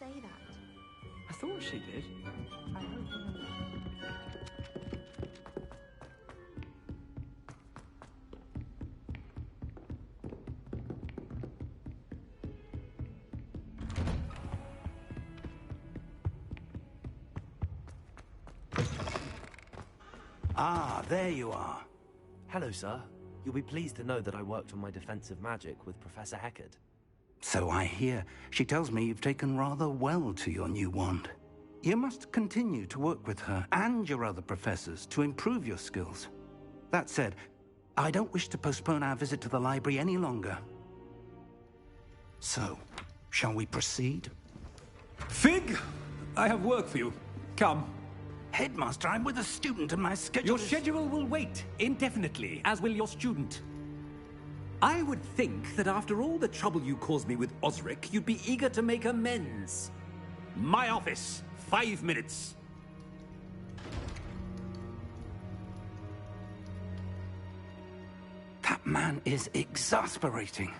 say that. I thought she did. I hope you know that. Ah, there you are. Hello, sir. You'll be pleased to know that I worked on my defensive magic with Professor Heckard. So I hear. She tells me you've taken rather well to your new wand. You must continue to work with her and your other professors to improve your skills. That said, I don't wish to postpone our visit to the library any longer. So, shall we proceed? Fig! I have work for you. Come. Headmaster, I'm with a student and my schedule Your schedule will wait indefinitely, as will your student. I would think that after all the trouble you caused me with Osric, you'd be eager to make amends. My office, 5 minutes. That man is exasperating.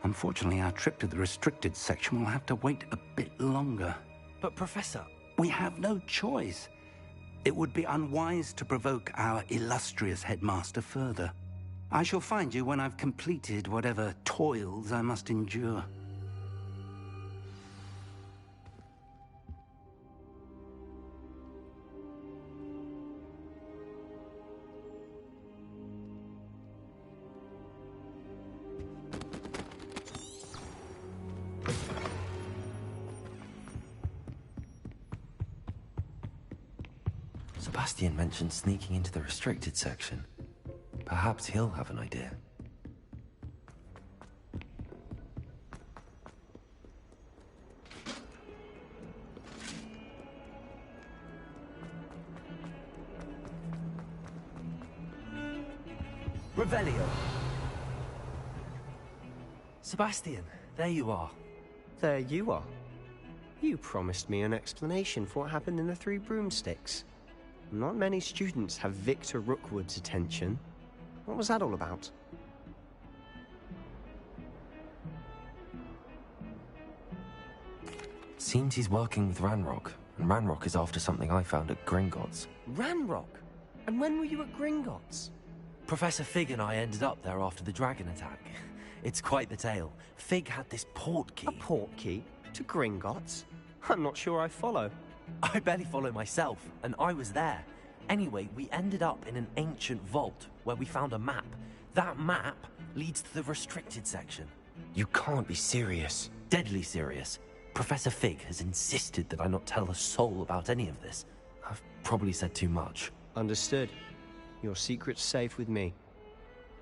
Unfortunately, our trip to the restricted section will have to wait a bit longer. But, Professor... We have no choice. It would be unwise to provoke our illustrious headmaster further. I shall find you when I've completed whatever toils I must endure. Sebastian mentioned sneaking into the restricted section. Perhaps he'll have an idea. Revelio! Sebastian, there you are. There you are. You promised me an explanation for what happened in the Three Broomsticks. Not many students have Victor Rookwood's attention. What was that all about? Seems he's working with Ranrock, and Ranrock is after something I found at Gringotts. Ranrock? And when were you at Gringotts? Professor Fig and I ended up there after the dragon attack. It's quite the tale. Fig had this port key. A port key? To Gringotts? I'm not sure I follow. I barely follow myself, and I was there. Anyway, we ended up in an ancient vault where we found a map. That map leads to the restricted section. You can't be serious. Deadly serious. Professor Fig has insisted that I not tell a soul about any of this. I've probably said too much. Understood. Your secret's safe with me.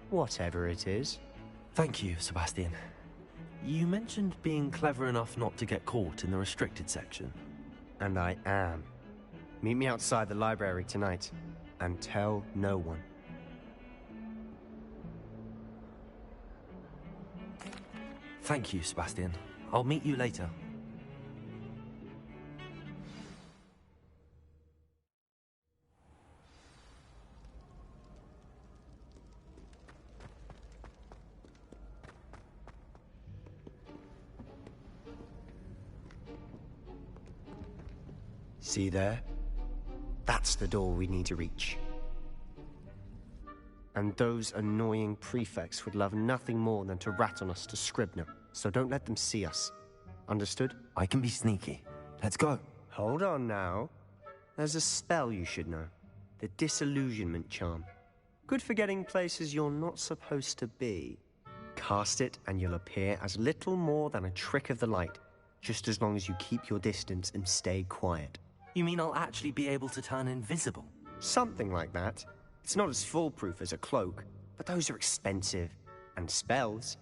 Whatever it is. Thank you, Sebastian. You mentioned being clever enough not to get caught in the restricted section. And I am. Meet me outside the library tonight, and tell no one. Thank you, Sebastian. I'll meet you later. See there? That's the door we need to reach. And those annoying prefects would love nothing more than to rat on us to Scribner, so don't let them see us. Understood? I can be sneaky. Let's go. Hold on now. There's a spell you should know. The Disillusionment Charm. Good for getting places you're not supposed to be. Cast it and you'll appear as little more than a trick of the light, just as long as you keep your distance and stay quiet. You mean I'll actually be able to turn invisible? Something like that. It's not as foolproof as a cloak, but those are expensive. And spells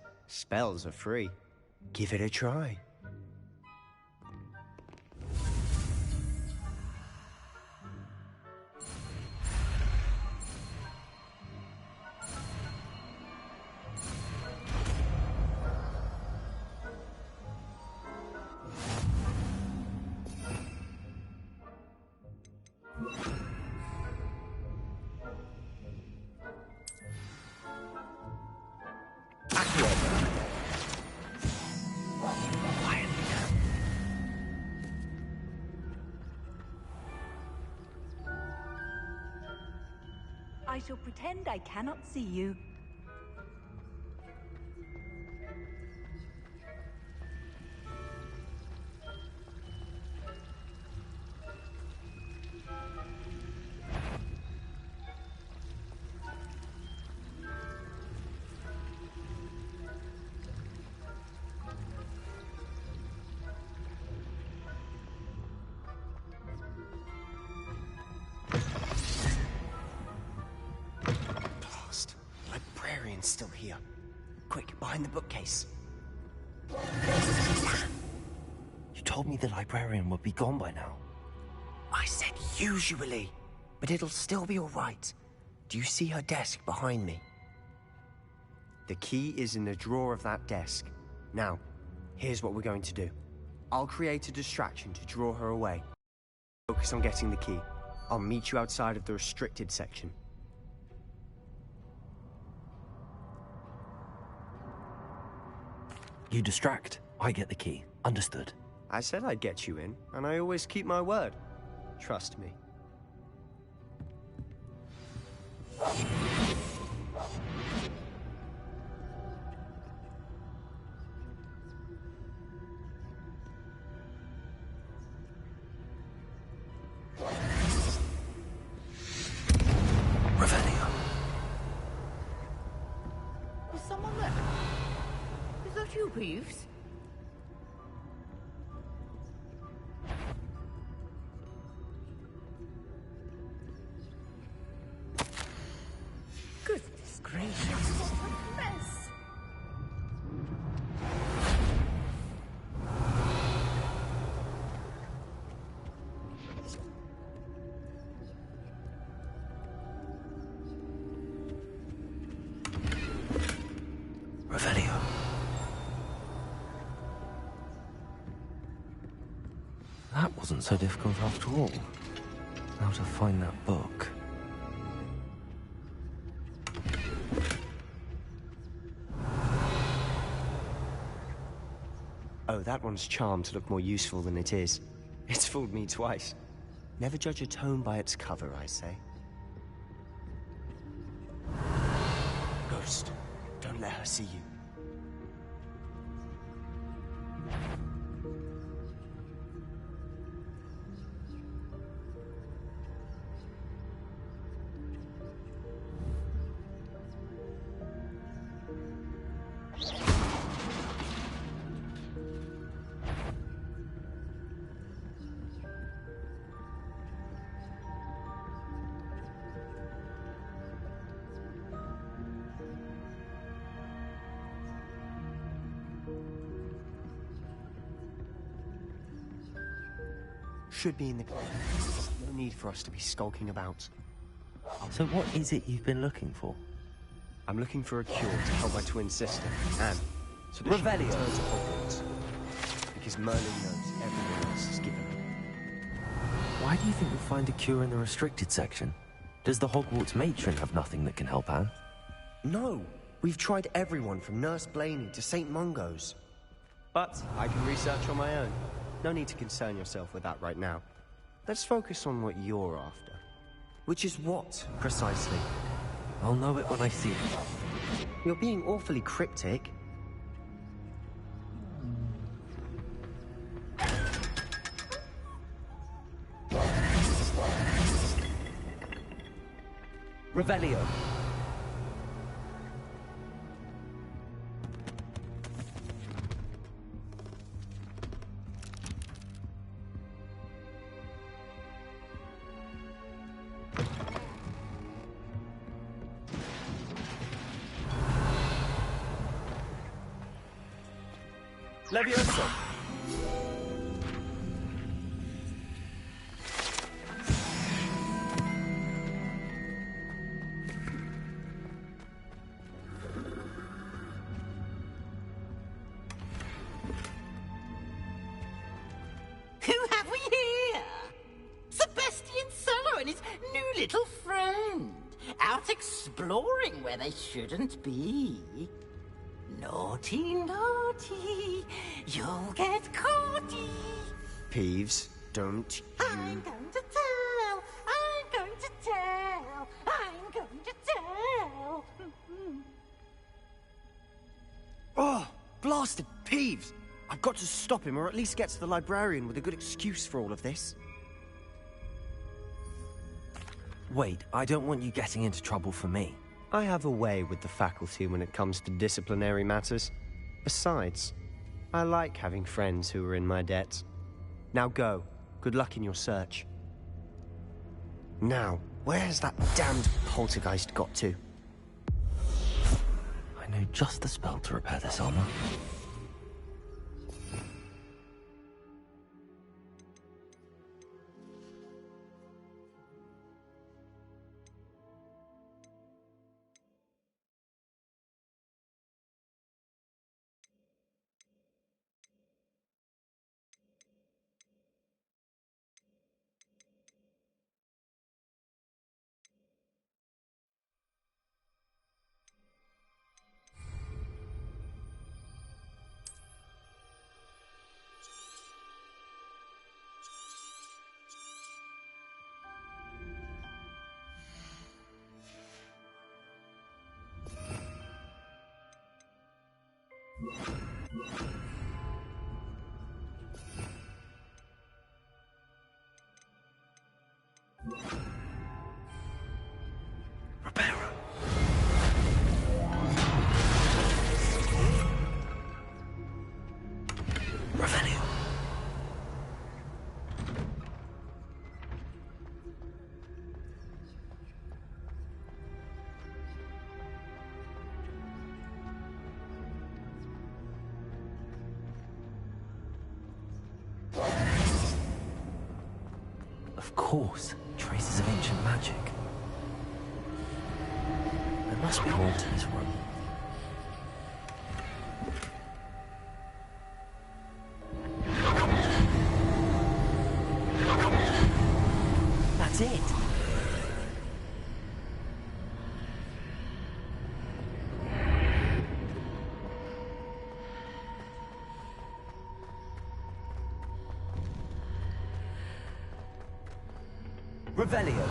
are free. Give it a try. I shall pretend I cannot see you. Librarian's still here. Quick, behind the bookcase. You told me the librarian would be gone by now. I said usually, but it'll still be all right. Do you see her desk behind me? The key is in the drawer of that desk. Now, here's what we're going to do. I'll create a distraction to draw her away. Focus on getting the key. I'll meet you outside of the restricted section. You distract, I get the key. Understood. I said I'd get you in, and I always keep my word. Trust me. Revelio. Is someone there? Is that you, Peeves? Goodness gracious, what a mess! Revelio. That wasn't so difficult after all. How to find that book. Oh, that one's charmed to look more useful than it is. It's fooled me twice. Never judge a tome by its cover, I say. Ghost, don't let her see you. Should be in the closet. No need for us to be skulking about. So what is it you've been looking for? I'm looking for a cure to help my twin sister, Anne, so that she can Revelio. return to Hogwarts. Because Merlin knows everyone else is given up. Why do you think you'll find a cure in the restricted section? Does the Hogwarts matron have nothing that can help Anne? No, we've tried everyone from Nurse Blaney to St. Mungo's. But I can research on my own. No need to concern yourself with that right now. Let's focus on what you're after. Which is what, precisely? I'll know it when I see it. You're being awfully cryptic. Revelio. Levioso! Who have we here? Sebastian Cello and his new little friend. Out exploring where they shouldn't be. Naughty, naughty, you'll get caughty. Peeves, don't you... I'm going to tell, I'm going to tell, I'm going to bastard Peeves! I've got to stop him, or at least get to the librarian with a good excuse for all of this. Wait, I don't want you getting into trouble for me. I have a way with the faculty when it comes to disciplinary matters. Besides, I like having friends who are in my debt. Now go. Good luck in your search. Now, where's that damned poltergeist got to? I know just the spell to repair this armor. Of course, traces of ancient magic. There must be more to this room. That's it! Revelio.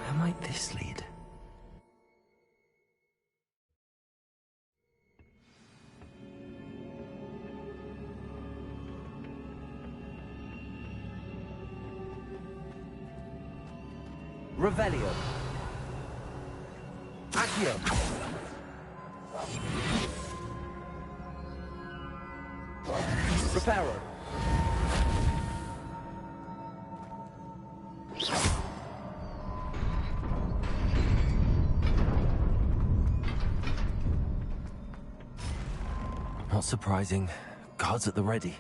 Where might this lead? Revelio. Accio. Reparo. Not surprising. Guards at the ready.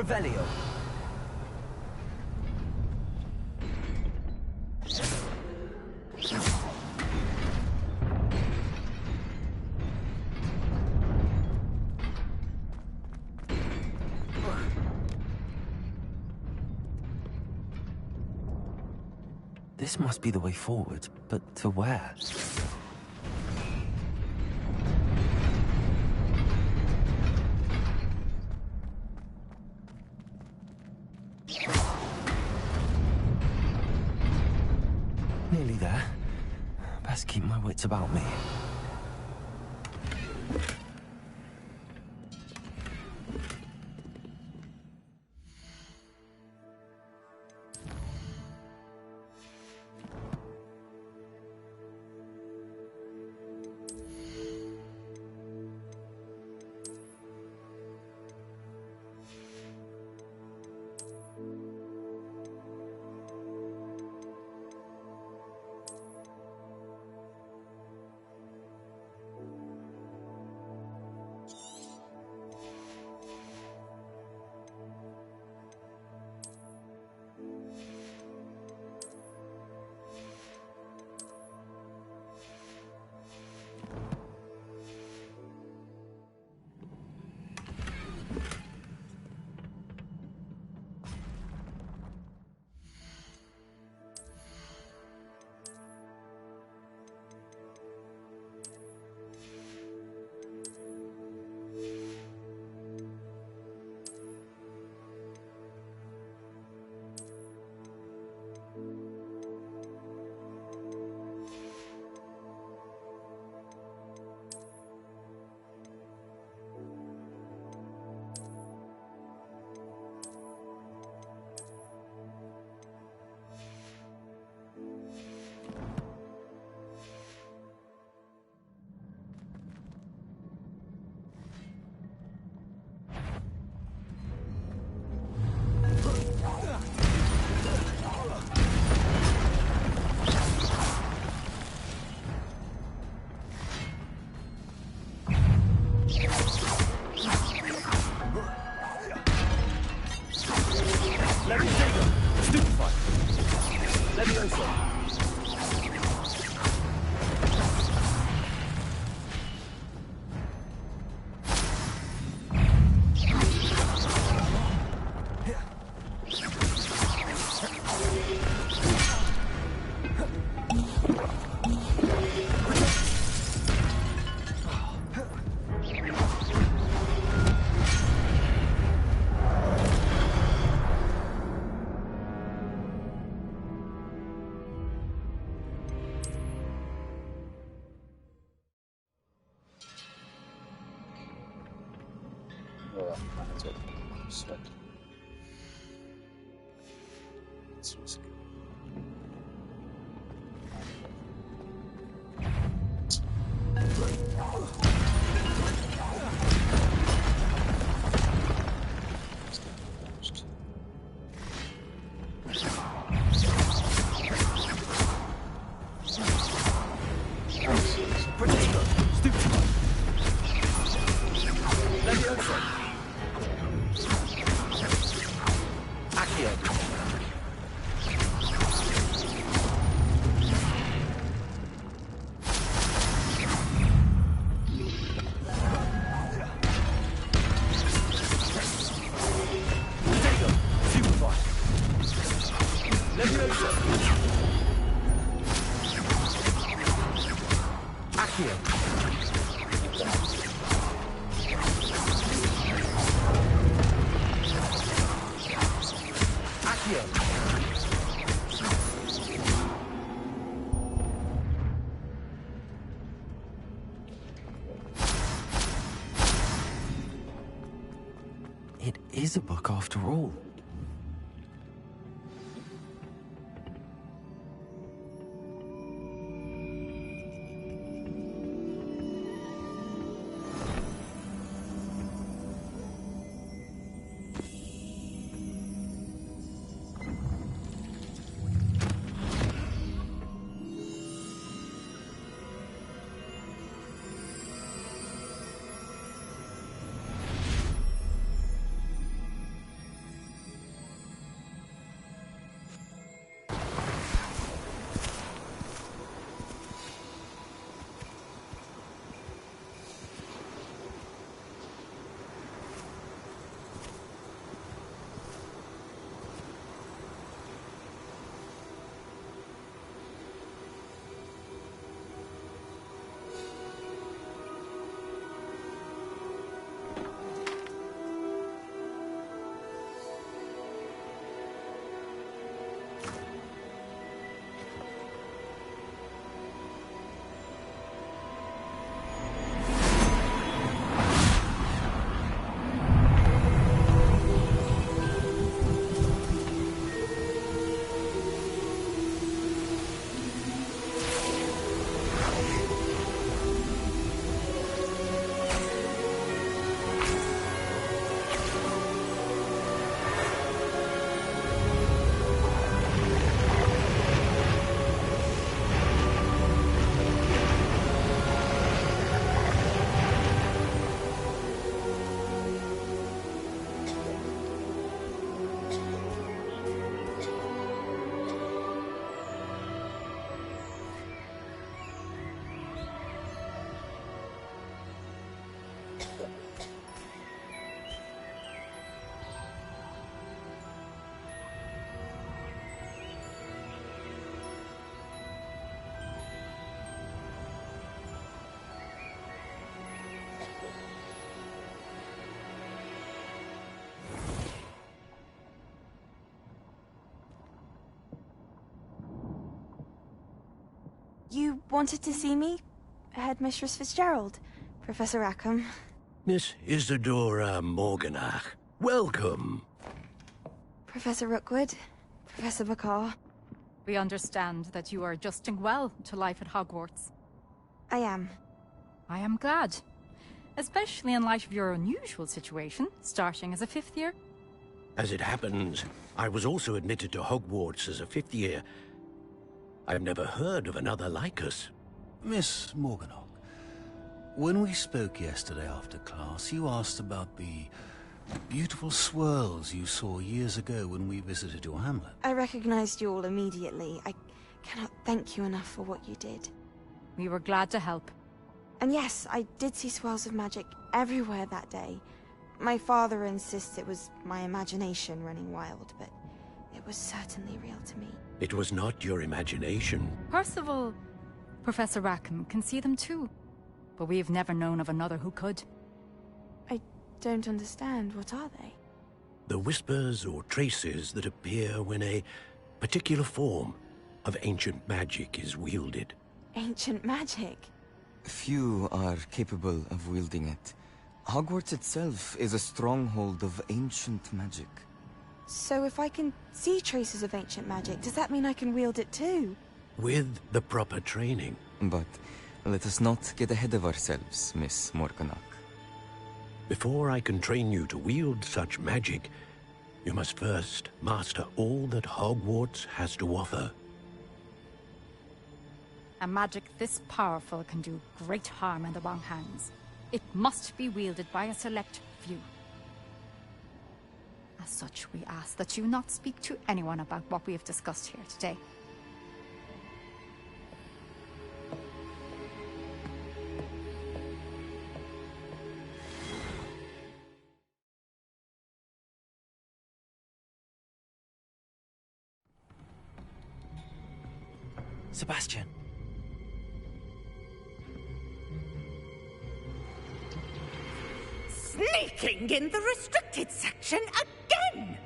Revelio. This must be the way forward, but to where? Nearly there. Best keep my wits about me. It is a book after all. You wanted to see me? Headmistress Fitzgerald, Professor Rackham. Miss Isadora Morganach, welcome. Professor Rookwood, Professor Bakar. We understand that you are adjusting well to life at Hogwarts. I am. I am glad. Especially in light of your unusual situation, starting as a 5th year. As it happens, I was also admitted to Hogwarts as a 5th year. I've never heard of another like us. Miss Morganach, when we spoke yesterday after class, you asked about the beautiful swirls you saw years ago when we visited your hamlet. I recognized you all immediately. I cannot thank you enough for what you did. We were glad to help. And yes, I did see swirls of magic everywhere that day. My father insists it was my imagination running wild, but it was certainly real to me. It was not your imagination. Percival, Professor Rackham can see them too. But we've never known of another who could. I don't understand. What are they? The whispers or traces that appear when a particular form of ancient magic is wielded. Ancient magic? Few are capable of wielding it. Hogwarts itself is a stronghold of ancient magic. So if I can see traces of ancient magic, does that mean I can wield it too? With the proper training. But let us not get ahead of ourselves, Miss Morganach. Before I can train you to wield such magic, you must first master all that Hogwarts has to offer. A magic this powerful can do great harm in the wrong hands. It must be wielded by a select few. As such, we ask that you not speak to anyone about what we have discussed here today. Sebastian. Sneaking in the restricted section again!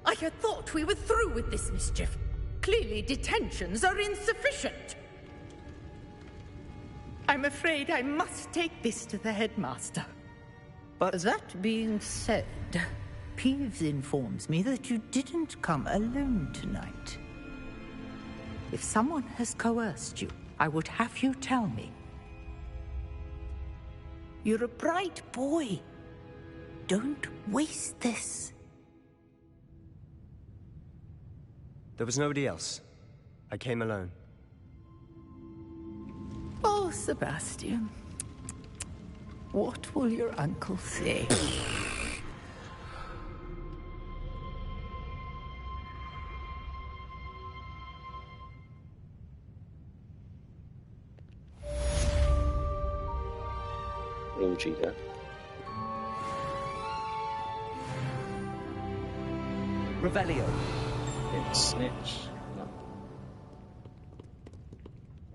I had thought we were through with this mischief. Clearly detentions are insufficient. I'm afraid I must take this to the headmaster. But that being said, Peeves informs me that you didn't come alone tonight. If someone has coerced you, I would have you tell me. You're a bright boy. Don't waste this. There was nobody else. I came alone. Oh, Sebastian. What will your uncle say? Orgy there. Revelio. It's snitch. No.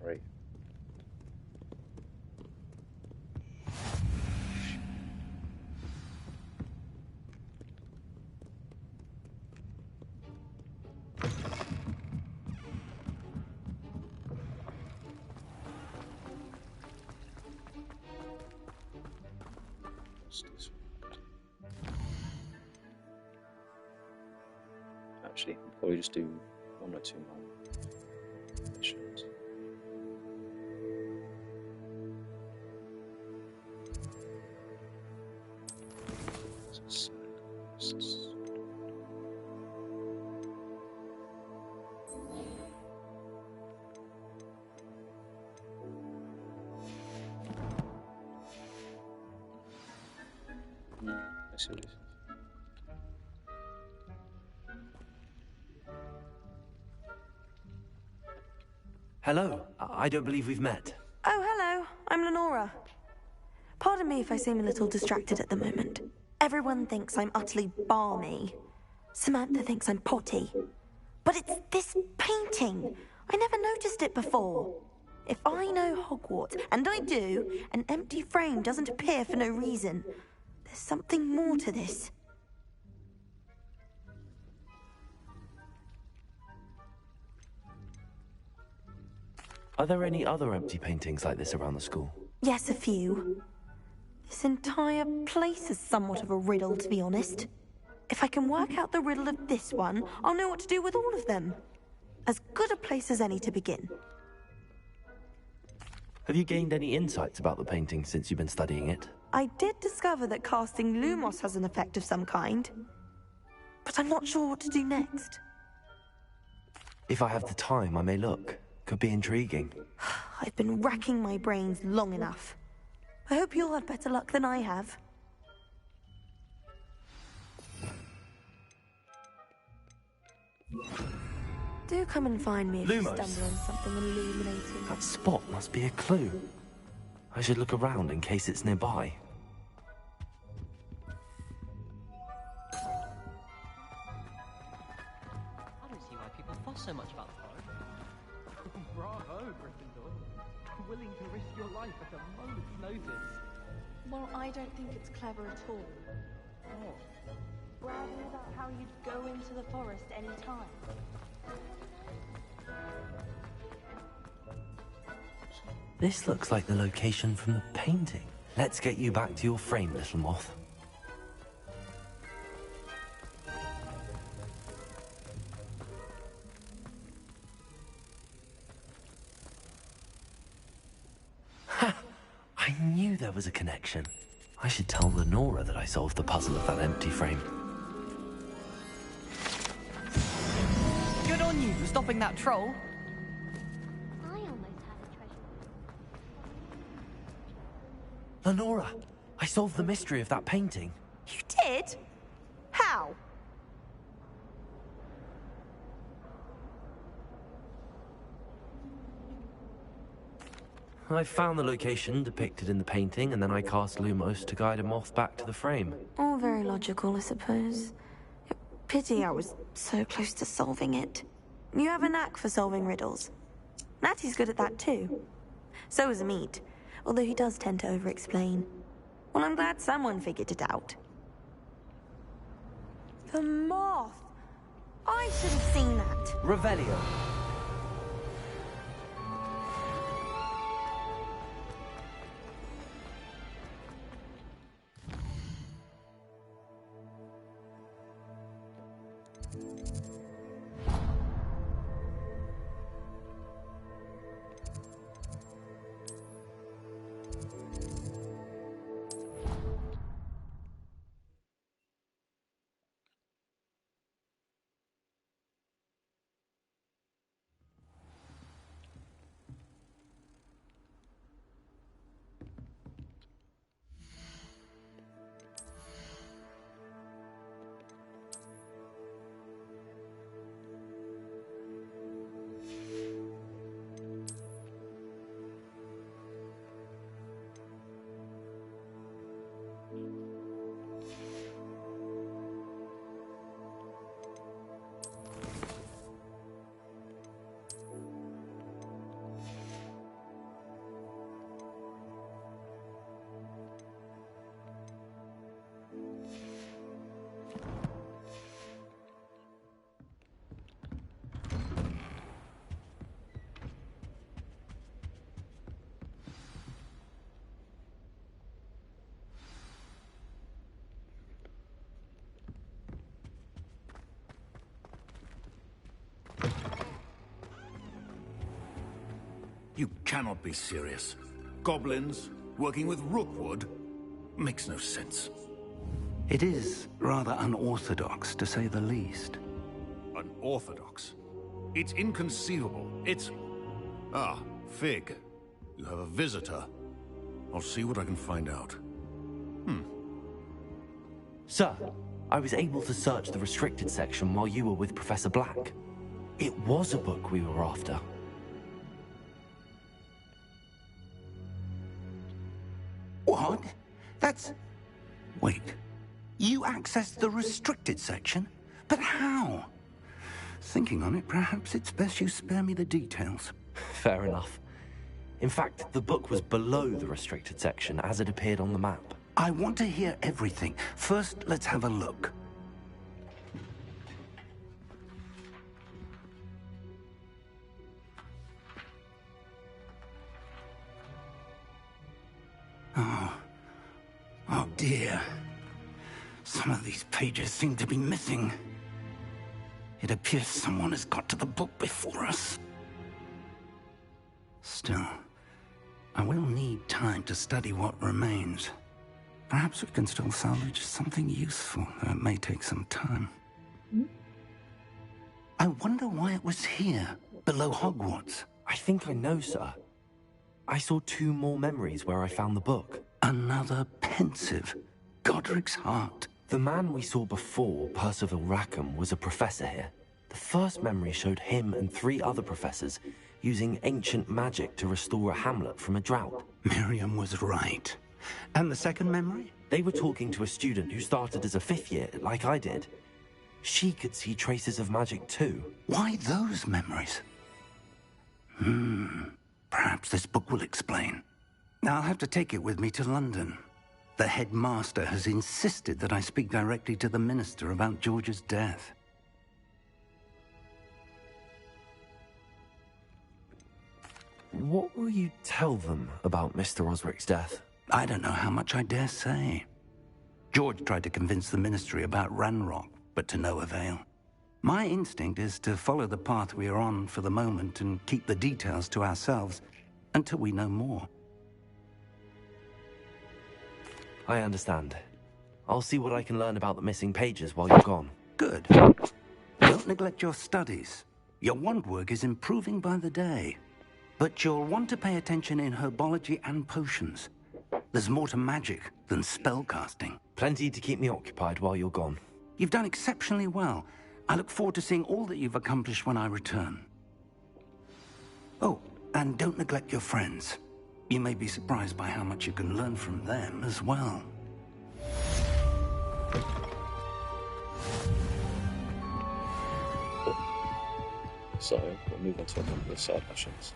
Right. Actually, I'll probably just do 1 or 2 more missions. Let's see what it is. Hello. I don't believe we've met. Oh, hello. I'm Lenora. Pardon me if I seem a little distracted at the moment. Everyone thinks I'm utterly balmy. Samantha thinks I'm potty. But it's this painting. I never noticed it before. If I know Hogwarts, and I do, an empty frame doesn't appear for no reason. There's something more to this. Are there any other empty paintings like this around the school? Yes, a few. This entire place is somewhat of a riddle, to be honest. If I can work out the riddle of this one, I'll know what to do with all of them. As good a place as any to begin. Have you gained any insights about the painting since you've been studying it? I did discover that casting Lumos has an effect of some kind, but I'm not sure what to do next. If I have the time, I may look. Could be intriguing. I've been racking my brains long enough. I hope you'll have better luck than I have. Do come and find me if you Lumos. stumble on something illuminating. That spot must be a clue. I should look around in case it's nearby. I don't see why people fuss so much about the forest. Bravo, Gryffindor. Willing to risk your life at a moment's notice. Well, I don't think it's clever at all. Oh. Bragging about how you'd go into the forest any time. This looks like the location from the painting. Let's get you back to your frame, little moth. Ha! I knew there was a connection. I should tell Lenora that I solved the puzzle of that empty frame. Good on you for stopping that troll. I almost had a treasure. Lenora, I solved the mystery of that painting. You did? How? I found the location depicted in the painting, and then I cast Lumos to guide a moth back to the frame. All very logical, I suppose. Pity I was so close to solving it. You have a knack for solving riddles. Natty's good at that too. So is Amit, although he does tend to over-explain. Well, I'm glad someone figured it out. The moth! I should have seen that. Revelio. You cannot be serious. Goblins working with Rookwood makes no sense. It is rather unorthodox, to say the least. Unorthodox? It's inconceivable. It's... Ah, Fig. You have a visitor. I'll see what I can find out. Sir, I was able to search the restricted section while you were with Professor Black. It was a book we were after. What? That's... Wait. You accessed the restricted section? But how? Thinking on it, perhaps it's best you spare me the details. Fair enough. In fact, the book was below the restricted section as it appeared on the map. I want to hear everything. First, let's have a look. Oh dear. Some of these pages seem to be missing. It appears someone has got to the book before us. Still, I will need time to study what remains. Perhaps we can still salvage something useful, though it may take some time. I wonder why it was here, below Hogwarts. I think I know, sir. I saw 2 more memories where I found the book. Another pensive. Godric's heart. The man we saw before, Percival Rackham, was a professor here. The first memory showed him and 3 other professors using ancient magic to restore a hamlet from a drought. Miriam was right. And the second memory? They were talking to a student who started as a 5th year, like I did. She could see traces of magic too. Why those memories? Perhaps this book will explain. I'll have to take it with me to London. The headmaster has insisted that I speak directly to the minister about George's death. What will you tell them about Mr. Osric's death? I don't know how much I dare say. George tried to convince the ministry about Ranrock, but to no avail. My instinct is to follow the path we are on for the moment and keep the details to ourselves until we know more. I understand. I'll see what I can learn about the missing pages while you're gone. Good. Don't neglect your studies. Your wand work is improving by the day. But you'll want to pay attention in herbology and potions. There's more to magic than spellcasting. Plenty to keep me occupied while you're gone. You've done exceptionally well. I look forward to seeing all that you've accomplished when I return. Oh, and don't neglect your friends. You may be surprised by how much you can learn from them as well. So, we'll move on to a number of side missions.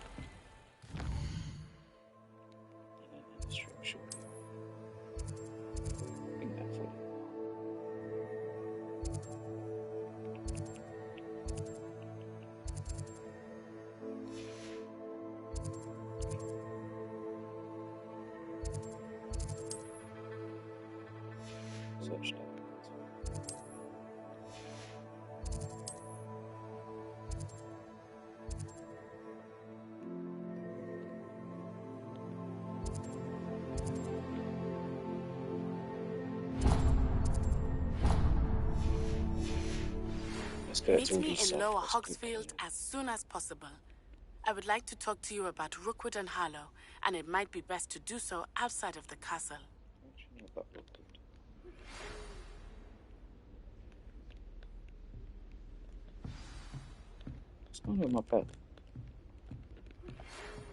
Meet me in Lower Hogsfield as soon as possible. I would like to talk to you about Rookwood and Harlow, and it might be best to do so outside of the castle. What's going on with my bed?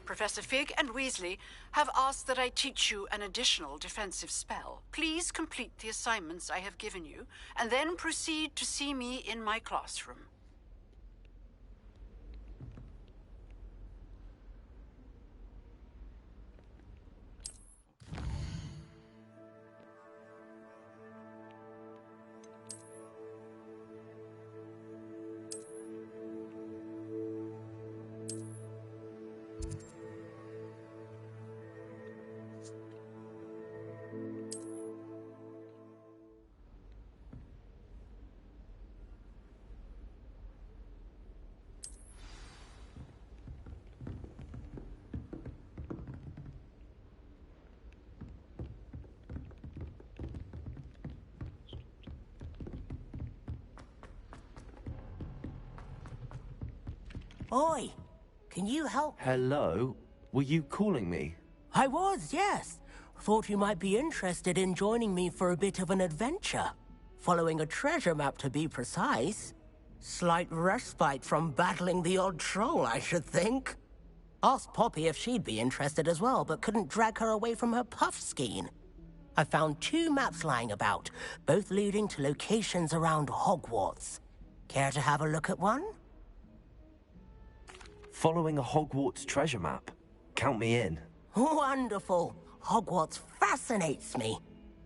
Professor Fig and Weasley have asked that I teach you an additional defensive spell. Please complete the assignments I have given you, and then proceed to see me in my classroom. Oi, can you help? Hello? Were you calling me? I was, yes. Thought you might be interested in joining me for a bit of an adventure. Following a treasure map, to be precise. Slight respite from battling the odd troll, I should think. Asked Poppy if she'd be interested as well, but couldn't drag her away from her puff skein. I found 2 maps lying about, both leading to locations around Hogwarts. Care to have a look at one? Following a Hogwarts treasure map? Count me in. Wonderful. Hogwarts fascinates me.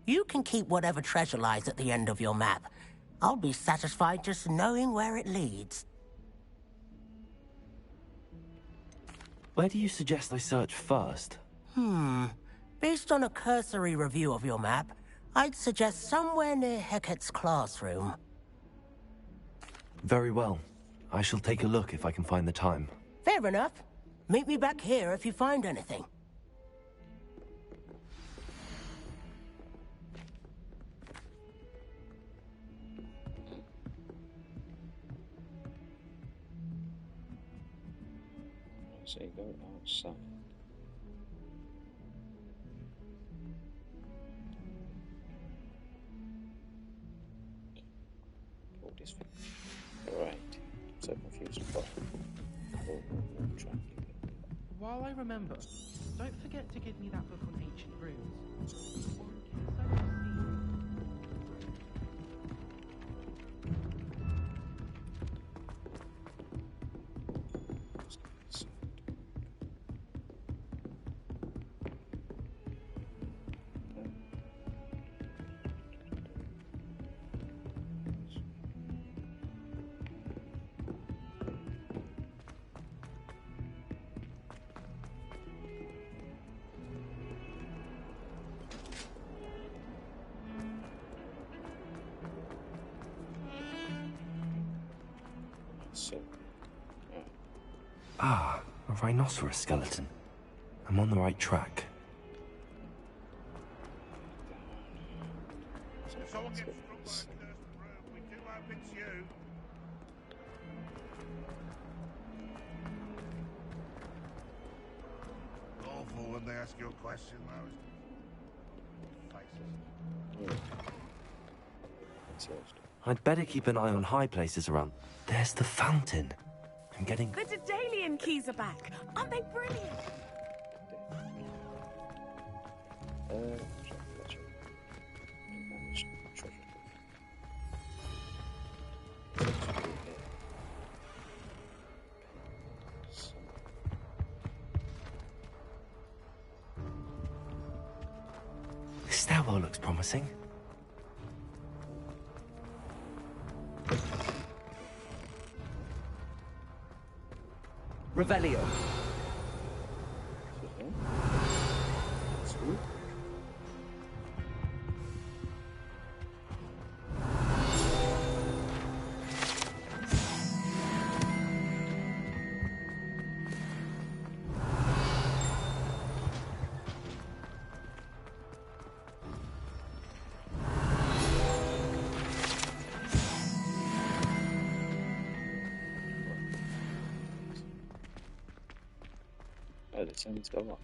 You can keep whatever treasure lies at the end of your map. I'll be satisfied just knowing where it leads. Where do you suggest I search first? Based on a cursory review of your map, I'd suggest somewhere near Hecate's classroom. Very well. I shall take a look if I can find the time. Fair enough. Meet me back here if you find anything. So you go outside. All this thing. Right. So confused. While I remember, don't forget to give me that book on ancient runes. Ah, a rhinoceros skeleton. I'm on the right track. If someone gets sprung by a cursed room, we do hope it's you. Awful when they ask you a question, though. Faces. I'd better keep an eye on high places around. There's the fountain. I'm getting... The Daedalian keys are back. Aren't they brilliant? This stairwell looks promising. Revelio. Oh, the sun's go up.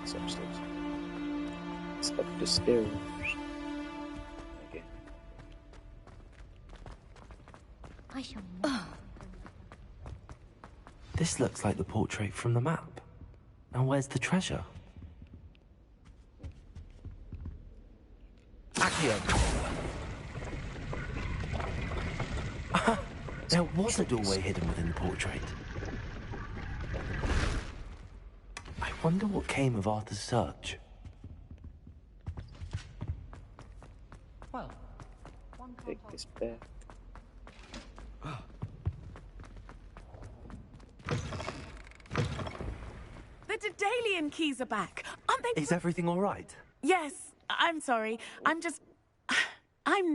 It's upstairs. It's up the stairs. Again. I shall. This looks like the portrait from the map. Now where's the treasure? There was a doorway hidden within the portrait. I wonder what came of Arthur's search. Well, take this back. The Daedalian keys are back. Aren't they? Is everything all right? Yes. I'm sorry. I'm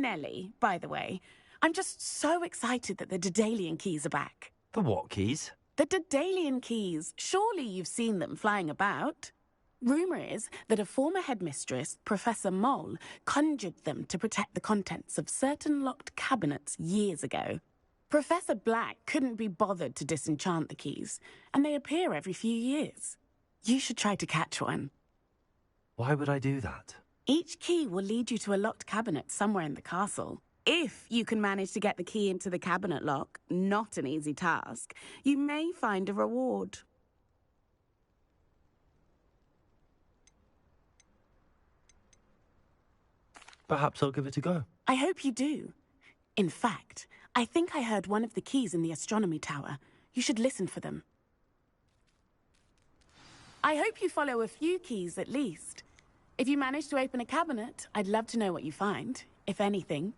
Nellie, by the way. I'm just so excited that the Daedalian keys are back. The what keys? The Daedalian keys. Surely you've seen them flying about. Rumour is that a former headmistress, Professor Mole, conjured them to protect the contents of certain locked cabinets years ago. Professor Black couldn't be bothered to disenchant the keys, and they appear every few years. You should try to catch one. Why would I do that? Each key will lead you to a locked cabinet somewhere in the castle. If you can manage to get the key into the cabinet lock, not an easy task, you may find a reward. Perhaps I'll give it a go. I hope you do. In fact, I think I heard one of the keys in the astronomy tower. You should listen for them. I hope you follow a few keys at least. If you manage to open a cabinet, I'd love to know what you find, if anything.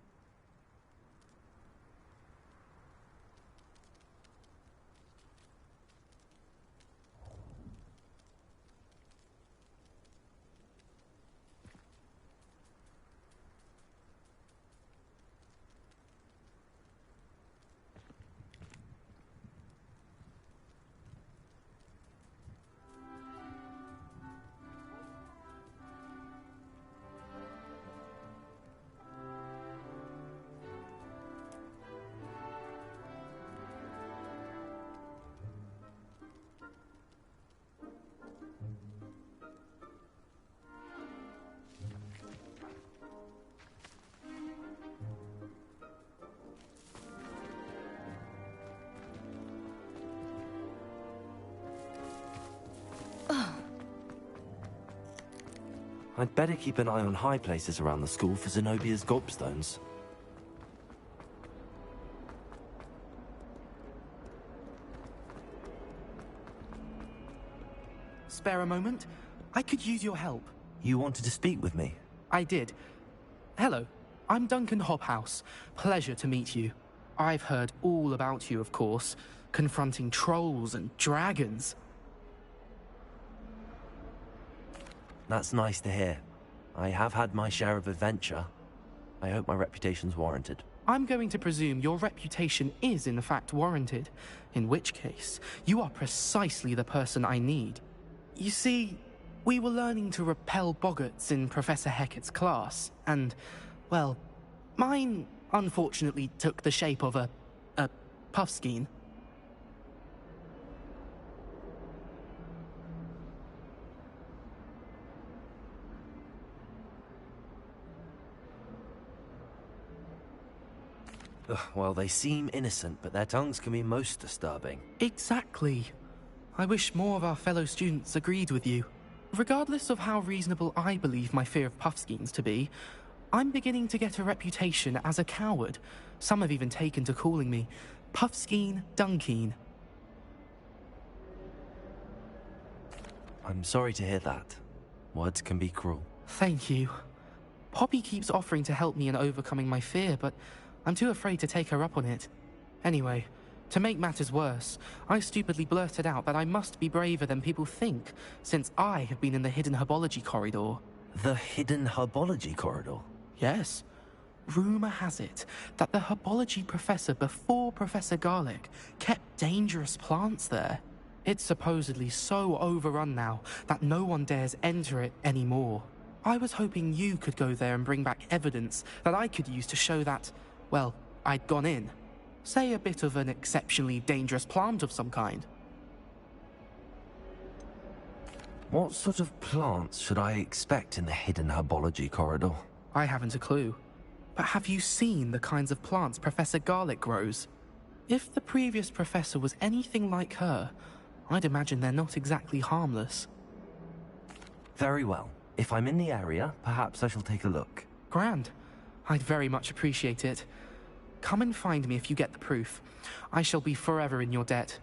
I'd better keep an eye on high places around the school for Zenobia's gobstones. Spare a moment? I could use your help. You wanted to speak with me? I did. Hello, I'm Duncan Hobhouse. Pleasure to meet you. I've heard all about you, of course, confronting trolls and dragons. That's nice to hear. I have had my share of adventure. I hope my reputation's warranted. I'm going to presume your reputation is in fact warranted, in which case, you are precisely the person I need. You see, we were learning to repel boggarts in Professor Hecat's class, and, well, mine unfortunately took the shape of a puffskein. Well, they seem innocent, but their tongues can be most disturbing. Exactly. I wish more of our fellow students agreed with you. Regardless of how reasonable I believe my fear of puffskeins to be, I'm beginning to get a reputation as a coward. Some have even taken to calling me Puffskeen Dunkeen. I'm sorry to hear that. Words can be cruel. Thank you. Poppy keeps offering to help me in overcoming my fear, but I'm too afraid to take her up on it. Anyway, to make matters worse, I stupidly blurted out that I must be braver than people think, since I have been in the hidden herbology corridor. The hidden herbology corridor? Yes. Rumour has it that the herbology professor before Professor Garlic kept dangerous plants there. It's supposedly so overrun now that no one dares enter it anymore. I was hoping you could go there and bring back evidence that I could use to show that, well, I'd gone in. Say a bit of an exceptionally dangerous plant of some kind. What sort of plants should I expect in the hidden herbology corridor? I haven't a clue. But have you seen the kinds of plants Professor Garlic grows? If the previous professor was anything like her, I'd imagine they're not exactly harmless. Very well. If I'm in the area, perhaps I shall take a look. Grand. I'd very much appreciate it. Come and find me if you get the proof. I shall be forever in your debt.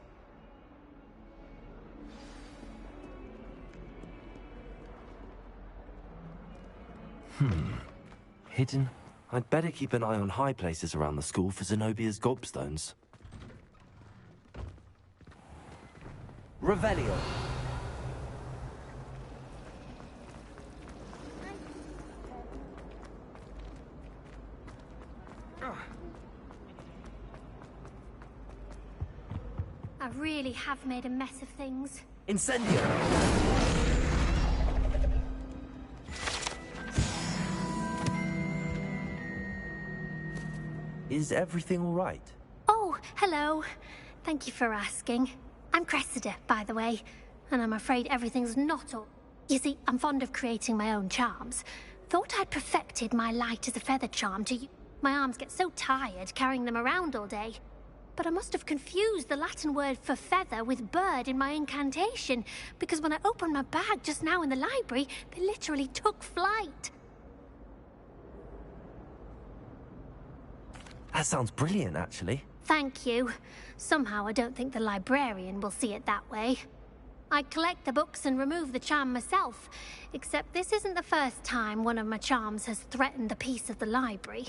Hidden? I'd better keep an eye on high places around the school for Zenobia's gobstones. Revelio. I really have made a mess of things. Incendio! Is everything all right? Oh, hello. Thank you for asking. I'm Cressida, by the way, and I'm afraid everything's not all... You see, I'm fond of creating my own charms. Thought I'd perfected my light as a feather charm to... My arms get so tired carrying them around all day. But I must have confused the Latin word for feather with bird in my incantation, because when I opened my bag just now in the library, they literally took flight. That sounds brilliant, actually. Thank you. Somehow I don't think the librarian will see it that way. I'd collect the books and remove the charm myself, except this isn't the first time one of my charms has threatened the peace of the library.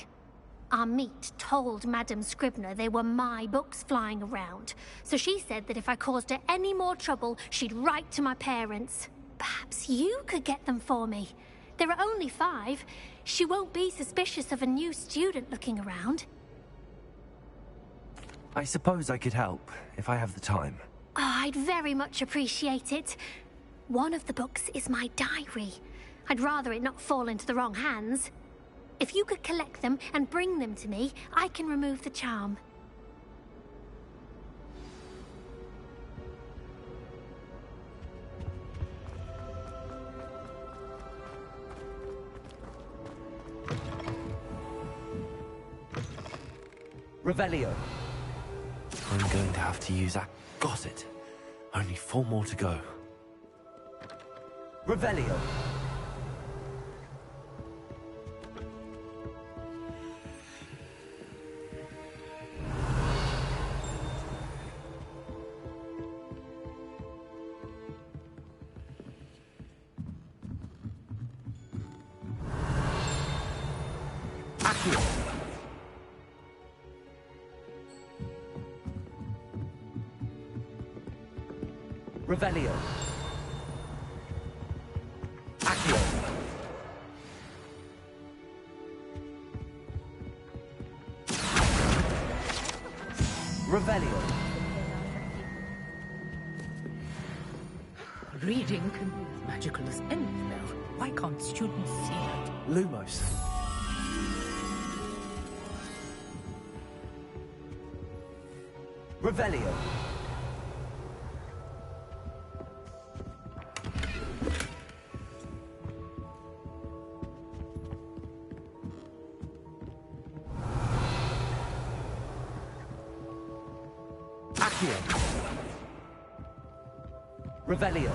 Our meet told Madame Scribner they were my books flying around, so she said that if I caused her any more trouble, she'd write to my parents. Perhaps you could get them for me. There are only 5. She won't be suspicious of a new student looking around. I suppose I could help, if I have the time. Oh, I'd very much appreciate it. One of the books is my diary. I'd rather it not fall into the wrong hands. If you could collect them and bring them to me, I can remove the charm. Revelio. I'm going to have to use that. Got it. Only 4 more to go. Revelio. Revelio. Accio. Revelio. Reading can be as magical as anything else. Why can't students see that? Lumos. Revelio. Revelio.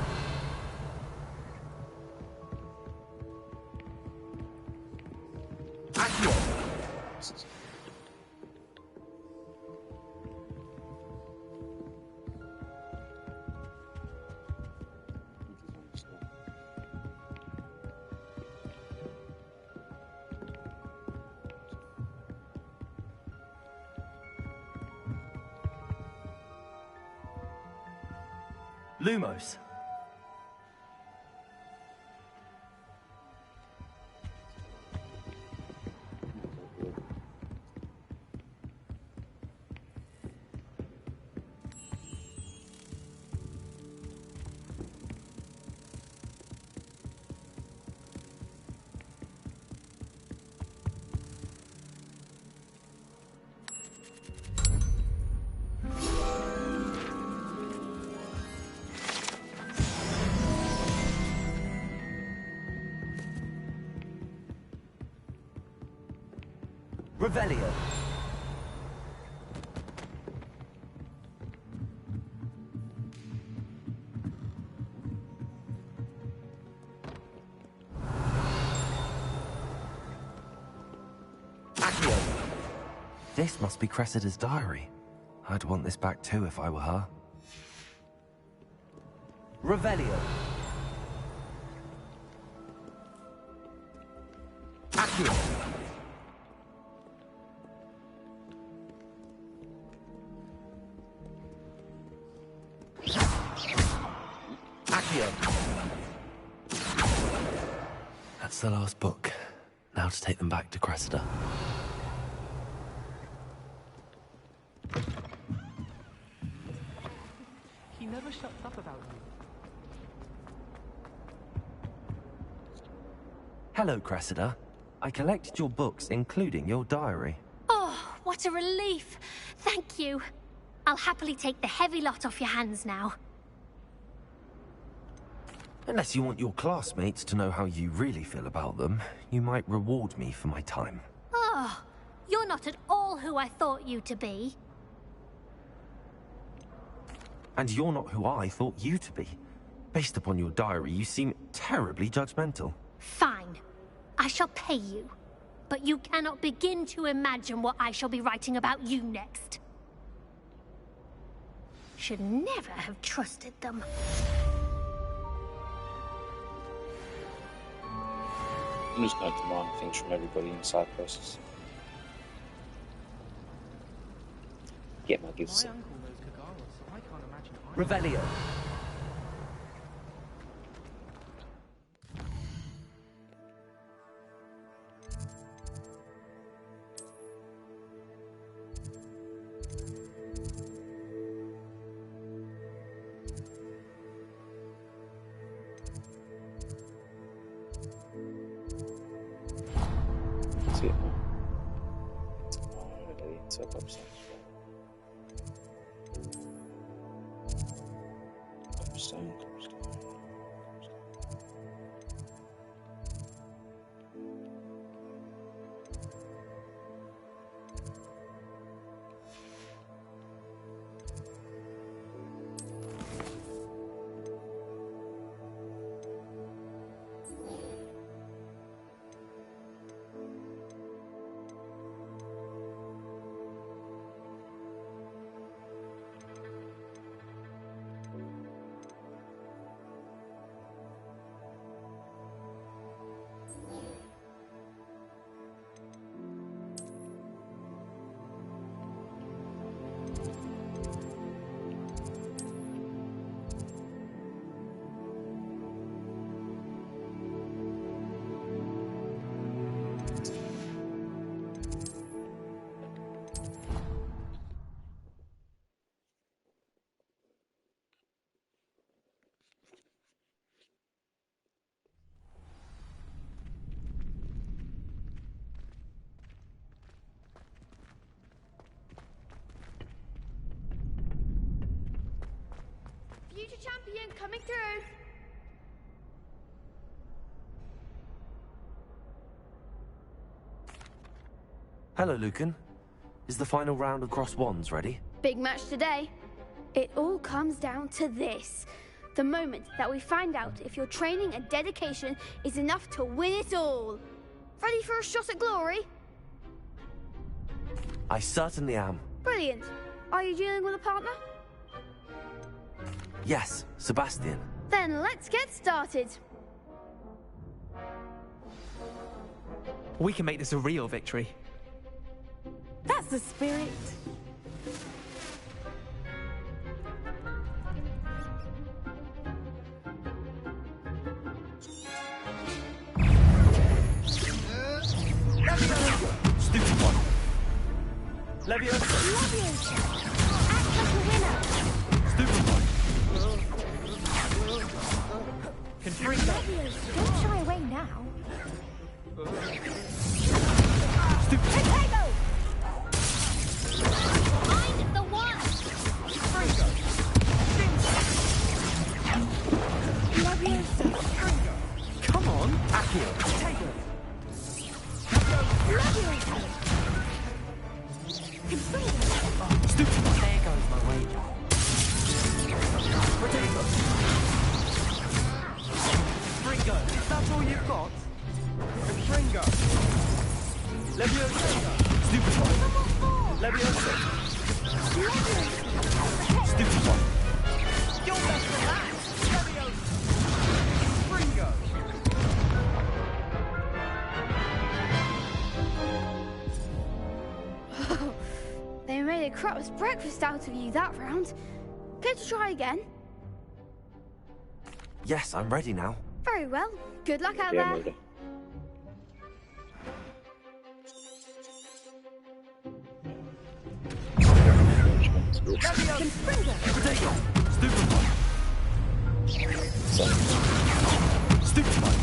Accio. Lumos. Revelio. Accio. This must be Cressida's diary. I'd want this back too if I were her. Revelio. Accio. That's the last book. Now to take them back to Cressida. He never shuts up about you. Hello, Cressida. I collected your books, including your diary. Oh, what a relief. Thank you. I'll happily take the heavy lot off your hands now. Unless you want your classmates to know how you really feel about them, you might reward me for my time. Oh, you're not at all who I thought you to be. And you're not who I thought you to be. Based upon your diary, you seem terribly judgmental. Fine. I shall pay you. But you cannot begin to imagine what I shall be writing about you next. Should never have trusted them. I'm just going to demand things from everybody inside process. Get my gifts. My uncle knows Kagara, so I can't imagine Revelio. See it now. Alrighty, so upstairs. Cobblestone. Future champion coming through. Hello, Lucan. Is the final round of Cross Wands ready? Big match today. It all comes down to this. The moment that we find out if your training and dedication is enough to win it all. Ready for a shot at glory? I certainly am. Brilliant. Are you dealing with a partner? Yes, Sebastian. Then let's get started. We can make this a real victory. That's the spirit. Stupid one. Leviosa. Leviosa. Act like a winner. Stupid one. Confringo. Leviosa, don't shy away now. Stupid. Potato. Find the one. Confringo. Leviosa. Come on, Accio. Potato. Leviosa. Oh, stupid one. There goes my wager. Potato. Confringo. That's all you've got? Confringo. Leviosa. Stupid one. Leviosa. Stupid one. You're best than that. Leviosa. Confringo. They made a crap's breakfast out of you that round. Care to try again? Yes, I'm ready now. Very well. Good luck out Yeah, there. murder. Confringo. Potato. Stupid one. Stupid one.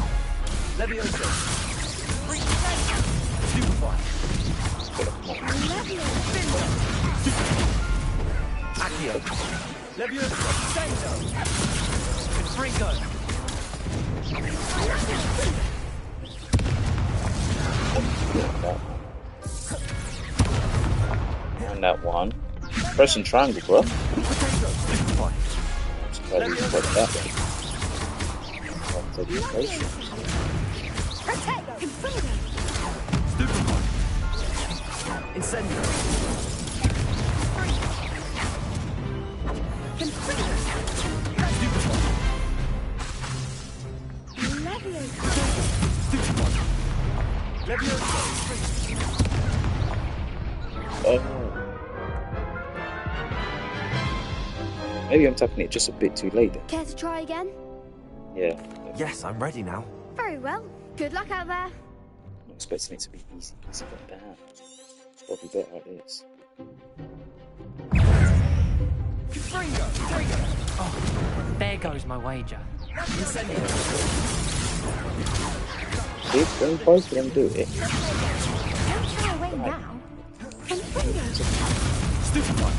Leviosa. Stupid one. Accio. Leviosa. Sendo. Confringo. And that one. Press and triangle, bro. Potato. Stupid one. Probably put that one. I'll take the place. Potato. Confringo. Stupid one. Incendio. Confringo. Stupid one. Leviosa. Stupid one. Maybe I'm tapping it just a bit too late then. Care to try again? Yeah. Yes, I'm ready now. Very well. Good luck out there. I'm not expecting it to be easy. It's not bad. It'll be better at this. Oh, there goes my wager. See, when both of them do it. Don't shy away now. Stupefy!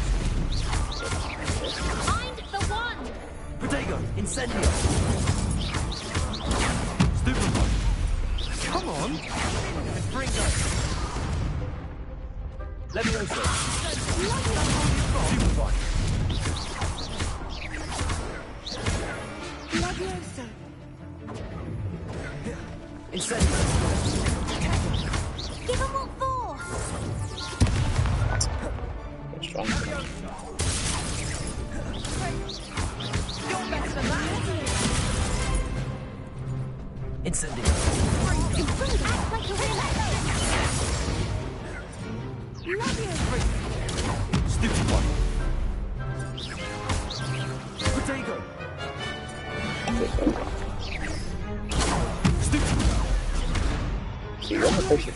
Find the one! Protego! Incendio! Stupefy! Come on! Levioso! Stupefy! Levioso! Incendio! Give them more force! That's strong. Incendio! Act like you're Stupefy! Protego! See, one more person.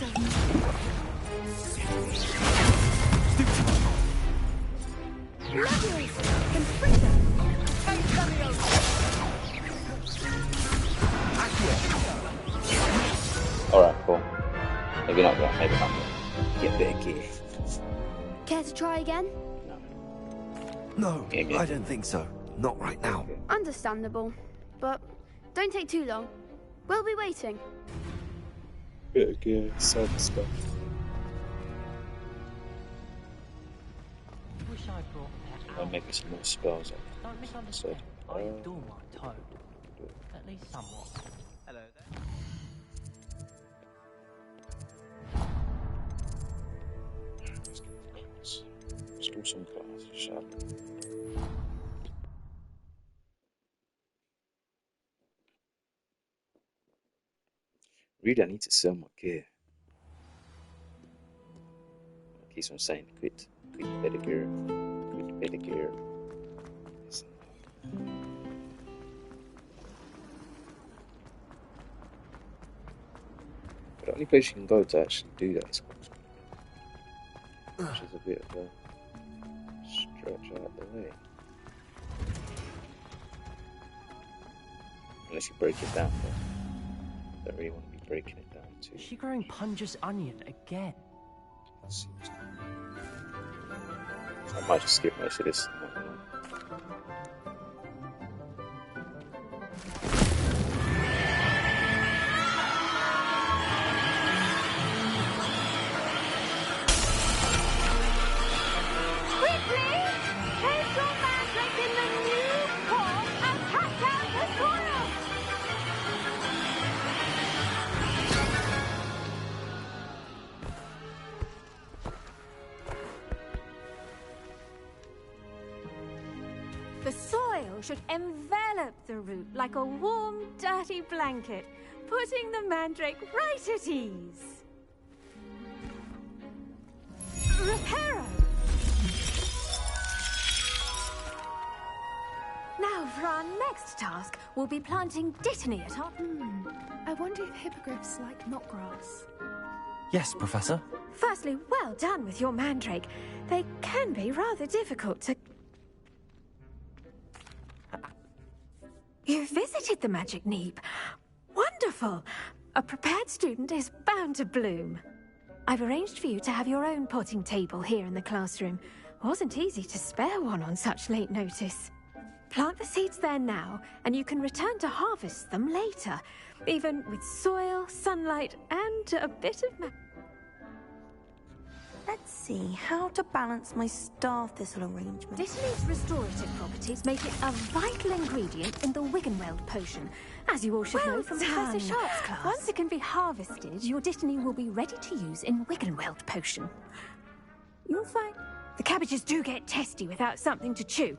Alright, cool. Maybe not that, maybe not that. Get a bit of gear. Care to try again? No, I don't think so. Not right now. Understandable. But don't take too long. We'll be waiting. Bit of gear, some stuff. Wish I brought that And maybe some more spells. Don't misunderstand. I adore my toad. At least somewhat. Hello there. Let's do some class, shall we? Really, I need to sell my gear. It keeps on saying quit better gear, quit better gear. But the only place you can go to actually do that is Hogwarts, which is a bit of a stretch out the way. Unless you break it down, but I don't really want to be breaking it down too. Is she growing Punja's onion again? Let's see what's going on. I might just skip most of this. The soil should envelop the root like a warm, dirty blanket, putting the mandrake right at ease. Reparo! Now, for our next task, we'll be planting dittany at our... I wonder if hippogriffs like knotgrass. Yes, Professor. Firstly, well done with your mandrake. They can be rather difficult to... You visited the Magic Neep. Wonderful! A prepared student is bound to bloom. I've arranged for you to have your own potting table here in the classroom. Wasn't easy to spare one on such late notice. Plant the seeds there now, and you can return to harvest them later, even with soil, sunlight, and a bit of... Let's see how to balance my star thistle arrangement. Dittany's restorative properties make it a vital ingredient in the Wiggenweld potion, as you all should know from Professor Sharp's class. Once it can be harvested, your dittany will be ready to use in Wiggenweld potion. You'll find the cabbages do get testy without something to chew.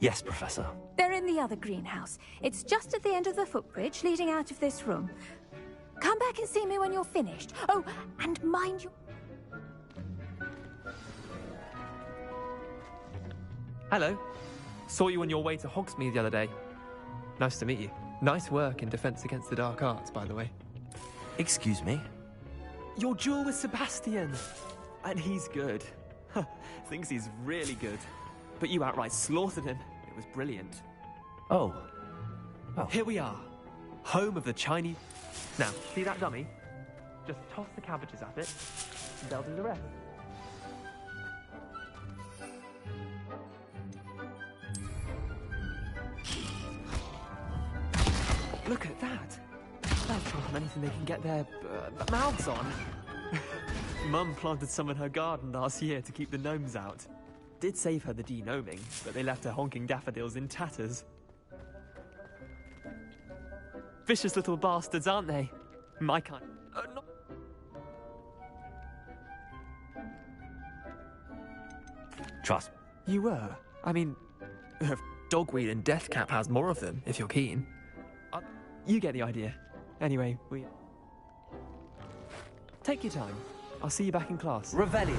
Yes, Professor. They're in the other greenhouse. It's just at the end of the footbridge leading out of this room. Come back and see me when you're finished. Oh, and mind you... Hello. Saw you on your way to Hogsmeade the other day. Nice to meet you. Nice work in Defense Against the Dark Arts, by the way. Excuse me? Your duel with Sebastian. And he's good. Thinks he's really good. But you outright slaughtered him. It was brilliant. Oh. Well. Here we are. Home of the Chinese... Now, see that dummy? Just toss the cabbages at it, and they'll do the rest. Look at that! They'll trot on anything they can get their mouths on. Mum planted some in her garden last year to keep the gnomes out. Did save her the de-gnoming, but they left her honking daffodils in tatters. Vicious little bastards, aren't they? My kind. No. Trust. You were. I mean, Dogweed and Deathcap has more of them, if you're keen. You get the idea. Anyway, we... Take your time. I'll see you back in class. Revelio.